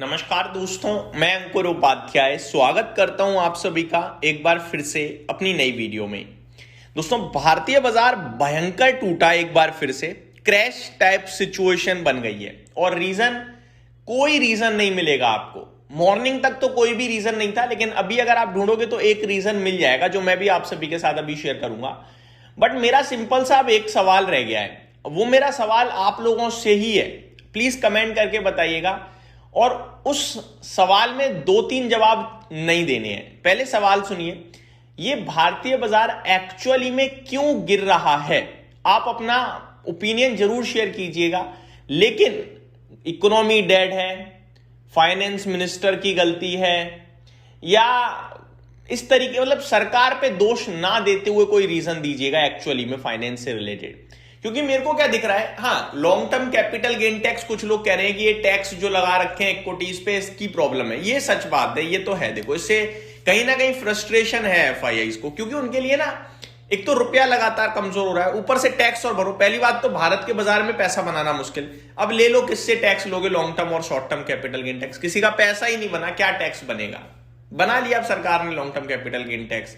नमस्कार दोस्तों, मैं अंकुर उपाध्याय स्वागत करता हूं आप सभी का एक बार फिर से अपनी नई वीडियो में। दोस्तों, भारतीय बाजार भयंकर टूटा, एक बार फिर से क्रैश टाइप सिचुएशन बन गई है और कोई रीजन नहीं मिलेगा आपको। मॉर्निंग तक तो कोई भी रीजन नहीं था, लेकिन अभी अगर आप ढूंढोगे तो एक रीजन मिल जाएगा जो मैं भी आप सभी के साथ अभी शेयर करूंगा। बट मेरा सिंपल सा अब एक सवाल रह गया है, वो मेरा सवाल आप लोगों से ही है। प्लीज कमेंट करके बताइएगा और उस सवाल में 2-3 जवाब नहीं देने हैं। पहले सवाल सुनिए, ये भारतीय बाजार एक्चुअली में क्यों गिर रहा है? आप अपना ओपिनियन जरूर शेयर कीजिएगा, लेकिन इकोनॉमी डेड है, फाइनेंस मिनिस्टर की गलती है, या इस तरीके मतलब सरकार पे दोष ना देते हुए कोई रीजन दीजिएगा एक्चुअली में फाइनेंस से रिलेटेड। क्योंकि मेरे को क्या दिख रहा है, हाँ, long term capital gain tax, कुछ लोग कह रहे हैं कि ये टैक्स जो लगा रखे हैं इक्विटीज पे, इसकी प्रॉब्लम है। ये सच बात है, ये तो है। देखो, इससे कहीं ना कहीं फ्रस्ट्रेशन है एफआईआईज को, क्योंकि उनके लिए ना एक तो रुपया लगातार कमजोर हो रहा है, ऊपर से टैक्स और भरो। पहली बात तो भारत के बाजार में पैसा बनाना मुश्किल। अब ले लो, किससे टैक्स लोगे? लॉन्ग टर्म और short term capital gain tax. किसी का पैसा ही नहीं बना, क्या टैक्स बनेगा? बना लिया अब सरकार ने long term capital gain tax.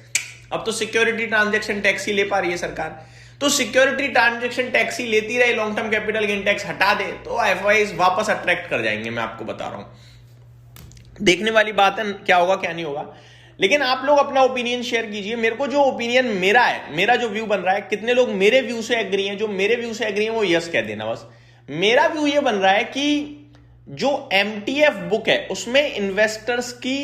अब तो सिक्योरिटी ट्रांजेक्शन टैक्स ही ले पा रही है सरकार। तो सिक्योरिटी ट्रांजेक्शन टैक्स ही लेती रहे, long term capital gain tax हटा दे तो एफआईआईज वापस अट्रैक्ट कर जाएंगे। मैं आपको बता रहा हूं, देखने वाली बात है क्या होगा क्या नहीं होगा। लेकिन आप लोग अपना ओपिनियन शेयर कीजिए। मेरे को जो ओपिनियन मेरा है, मेरा जो व्यू बन रहा है, कितने लोग मेरे व्यू से एग्री हैं? जो मेरे व्यू से एग्री हैं वो यस कह देना बस। मेरा व्यू ये बन रहा है कि जो एमटीएफ बुक है उसमें इन्वेस्टर्स की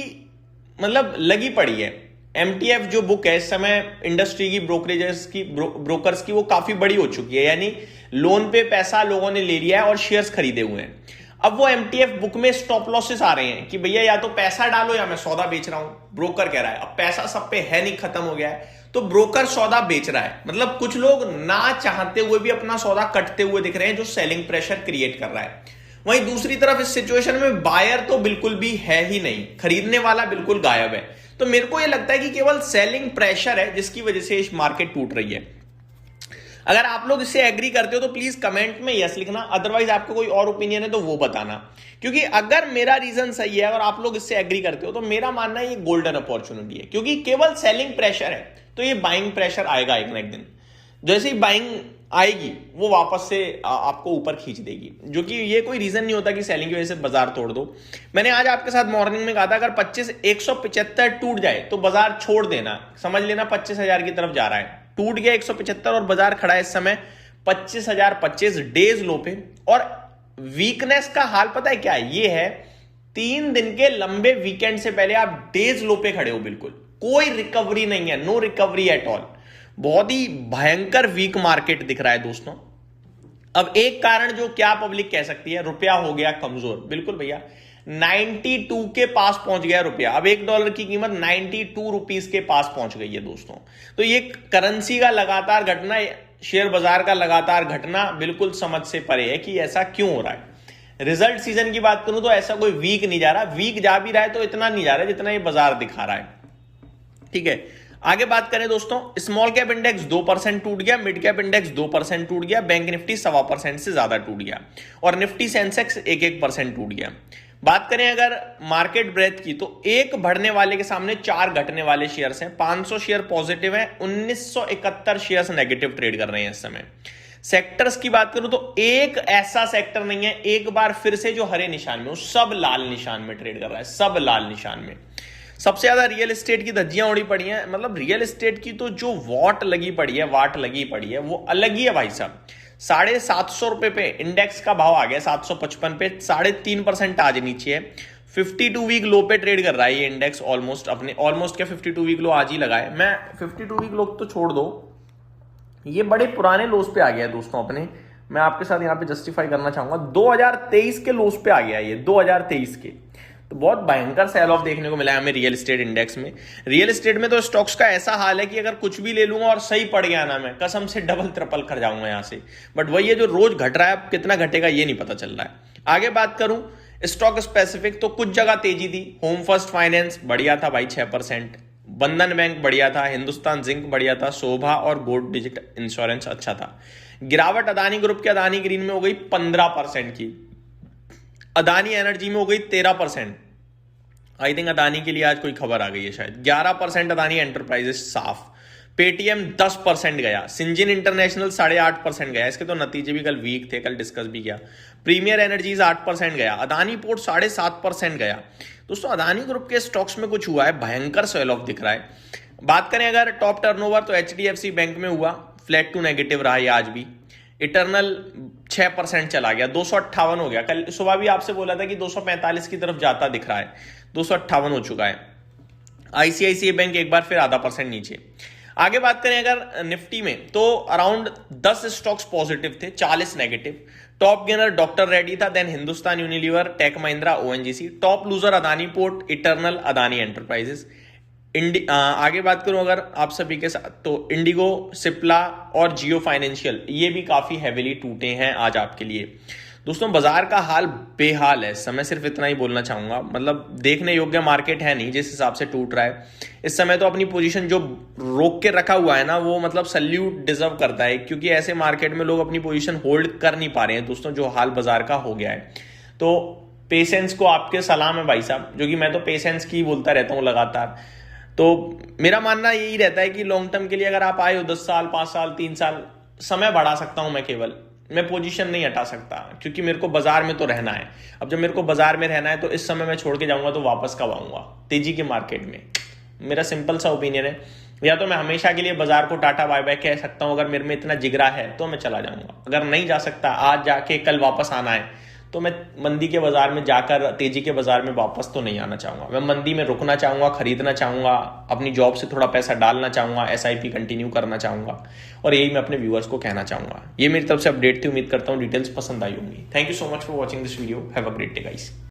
मतलब लगी पड़ी है। एमटीएफ जो बुक है इस समय इंडस्ट्री की ब्रोकर्स की वो काफी बड़ी हो चुकी है, यानी लोन पे पैसा लोगों ने ले लिया है और शेयर्स खरीदे हुए हैं। अब वो एमटीएफ बुक में स्टॉप लॉसेस आ रहे हैं कि भैया या तो पैसा डालो या मैं सौदा बेच रहा हूं। ब्रोकर कह रहा है, अब पैसा सब पे है नहीं, खत्म हो गया है, तो ब्रोकर सौदा बेच रहा है। मतलब कुछ लोग ना चाहते हुए भी अपना सौदा कटते हुए दिख रहे हैं, जो सेलिंग प्रेशर क्रिएट कर रहा है। वहीं दूसरी तरफ इस सिचुएशन में बायर तो बिल्कुल भी है ही नहीं, खरीदने वाला बिल्कुल गायब है। तो मेरे को यह लगता है कि केवल सेलिंग प्रेशर है जिसकी वजह से इस मार्केट टूट रही है। अगर आप लोग इससे एग्री करते हो तो प्लीज कमेंट में यस लिखना, अदरवाइज आपको कोई और ओपिनियन है तो वो बताना। क्योंकि अगर मेरा रीजन सही है और आप लोग इससे एग्री करते हो तो मेरा मानना है ये गोल्डन अपॉर्चुनिटी है। क्योंकि केवल सेलिंग प्रेशर है तो ये बाइंग प्रेशर आएगा एक ना एक दिन। जैसे ही बाइंग आएगी वो वापस से आपको ऊपर खींच देगी, जो कि ये कोई रीजन नहीं होता कि सेलिंग की वजह से बाजार तोड़ दो। मैंने आज आपके साथ मॉर्निंग में कहा था, अगर 175 टूट जाए तो बाजार छोड़ देना, समझ लेना 25,000 की तरफ जा रहा है। टूट गया 175 और बाजार खड़ा है इस समय 25,025 डेज लो पे। और वीकनेस का हाल पता है क्या है? ये है 3 दिन के लंबे वीकेंड से पहले आप डेज लो पे खड़े हो, बिल्कुल कोई रिकवरी नहीं है, नो रिकवरी एट ऑल। बहुत ही भयंकर वीक मार्केट दिख रहा है दोस्तों। अब एक कारण जो क्या पब्लिक कह सकती है, रुपया हो गया कमजोर। बिल्कुल भैया, 92 के पास पहुंच गया रुपया। अब $1 की कीमत 92 रुपीस के पास पहुंच गई है दोस्तों। तो ये करेंसी का लगातार घटना, शेयर बाजार का लगातार घटना बिल्कुल समझ से परे है कि ऐसा क्यों हो रहा है। रिजल्ट सीजन की बात करूं तो ऐसा कोई वीक नहीं जा रहा, वीक जा भी रहा है तो इतना नहीं जा रहा है जितना ये बाजार दिखा रहा है। ठीक है, आगे बात करें दोस्तों, स्मॉल कैप इंडेक्स 2% टूट गया, मिड कैप इंडेक्स 2% टूट गया, बैंक निफ्टी 1.25% से ज्यादा टूट गया और निफ्टी सेंसेक्स 1% टूट गया। बात करें अगर मार्केट ब्रेथ की, तो एक बढ़ने वाले के सामने 4 घटने वाले शेयर्स हैं। 500 शेयर पॉजिटिव हैं, 1971 शेयर्स नेगेटिव ट्रेड कर रहे हैं इस समय। सेक्टर्स की बात करूं तो एक ऐसा सेक्टर नहीं है एक बार फिर से जो हरे निशान में, सब लाल निशान में ट्रेड कर रहा है, सब लाल निशान में। सबसे ज्यादा रियल एस्टेट की धज्जियां उड़ी पड़ी हैं। मतलब रियल एस्टेट की तो जो वाट लगी पड़ी है वो अलग ही है भाई साहब। 750 रुपए पे इंडेक्स का भाव आ गया, 755 पे, 3.5% आज नीचे है। 52 वीक लो पे ट्रेड कर रहा है ये इंडेक्स, ऑलमोस्ट क्या 52 वीक लो आज ही लगा है। मैं 52 वीक लो तो छोड़ दो, ये बड़े पुराने लोस पे आ गया है दोस्तों अपने। मैं आपके साथ यहां पे जस्टिफाई करना चाहूंगा, 2023 के लोस पे आ गया ये, 2023 के। तो बहुत भयंकर सेल ऑफ देखने को मिला है हमें रियल एस्टेट इंडेक्स में। रियल एस्टेट में तो स्टॉक्स का ऐसा हाल है कि अगर कुछ भी ले लूंगा और सही पड़ गया ना, मैं कसम से डबल ट्रिपल कर जाऊंगा यहां से। बट वही है, जो रोज घट रहा है अब कितना घटेगा ये नहीं पता चल रहा है। आगे बात करूं स्टॉक स्पेसिफिक, तो कुछ जगह तेजी थी। होम फर्स्ट फाइनेंस बढ़िया था भाई 6%, बंधन बैंक बढ़िया था, हिंदुस्तान जिंक बढ़िया था, शोभा और गोल्ड डिजिट इंश्योरेंस अच्छा था। गिरावट अदानी ग्रुप के अदानी ग्रीन में हो गई 15% की। अदानी एनर्जी में हो गई 13%। आई थिंक अदानी के लिए आज कोई खबर आ गई है शायद। 11% अदानी एंटरप्राइजेस साफ। पेटीएम 10% गया। सिंजिन इंटरनेशनल 8.5% गया। इसके तो नतीजे भी कल वीक थे, कल डिस्कस भी किया। प्रीमियर एनर्जीज 8% गया। अदानी पोर्ट 7.5% गया। दोस्तों अदानी ग्रुप के स्टॉक्स में कुछ हुआ है, भयंकर सेल ऑफ दिख रहा है। बात करें अगर टॉप टर्नओवर तो एचडीएफसी बैंक में हुआ, फ्लैट टू नेगेटिव रहा है आज भी। इटरनल 6% चला गया, 258 हो गया। कल सुबह भी आपसे बोला था कि 245 की तरफ जाता दिख रहा है, 258 हो चुका है। आईसीआईसीआई बैंक एक बार फिर ½ % नीचे। आगे बात करें अगर निफ्टी में तो अराउंड 10 स्टॉक्स पॉजिटिव थे, 40 negative. Top gainer doctor Reddy था, then Hindustan Unilever, Tech Mahindra, ONGC. Top loser Adani port, Eternal, Adani Enterprises. आगे बात करूं अगर आप सभी के साथ तो इंडिगो, सिप्ला और जियो फाइनेंशियल ये भी काफी हैविली टूटे हैं आज आपके लिए। दोस्तों बाजार का हाल बेहाल है, समय सिर्फ इतना ही बोलना चाहूंगा। मतलब देखने योग्य मार्केट है नहीं जिस हिसाब से टूट रहा है इस समय। तो अपनी पोजीशन जो रोक के रखा हुआ है ना, वो मतलब सल्यूट डिजर्व करता है, क्योंकि ऐसे मार्केट में लोग अपनी पोजीशन होल्ड कर नहीं पा रहे हैं दोस्तों, जो हाल बाजार का हो गया है। तो पेशेंस को आपके सलाम है भाई साहब, जो कि मैं तो पेशेंस की बोलता रहता हूँ लगातार। तो मेरा मानना यही रहता है कि लॉन्ग टर्म के लिए अगर आप आए हो 10 साल, 5 साल, 3 साल, समय बढ़ा सकता हूं मैं पोजीशन नहीं हटा सकता, क्योंकि मेरे को बाजार में तो रहना है। अब जब मेरे को बाजार में रहना है तो इस समय मैं छोड़ के जाऊंगा तो वापस कब आऊंगा तेजी के मार्केट में। मेरा सिंपल सा ओपिनियन है, या तो मैं हमेशा के लिए बाजार को टाटा बाय बाय कह सकता हूं, अगर मेरे में इतना जिगरा है तो मैं चला जाऊंगा। अगर नहीं जा सकता, आज जाके कल वापस आना है, तो मैं मंदी के बाजार में जाकर तेजी के बाजार में वापस तो नहीं आना चाहूंगा। मैं मंदी में रुकना चाहूंगा, खरीदना चाहूंगा, अपनी जॉब से थोड़ा पैसा डालना चाहूंगा, एसआईपी कंटिन्यू करना चाहूंगा, और यही मैं अपने व्यूअर्स को कहना चाहूंगा। ये मेरी तरफ से अपडेट थी, उम्मीद करता हूं डिटेल्स पसंद आई होंगी। Thank you so much for watching this video. Have a great day guys.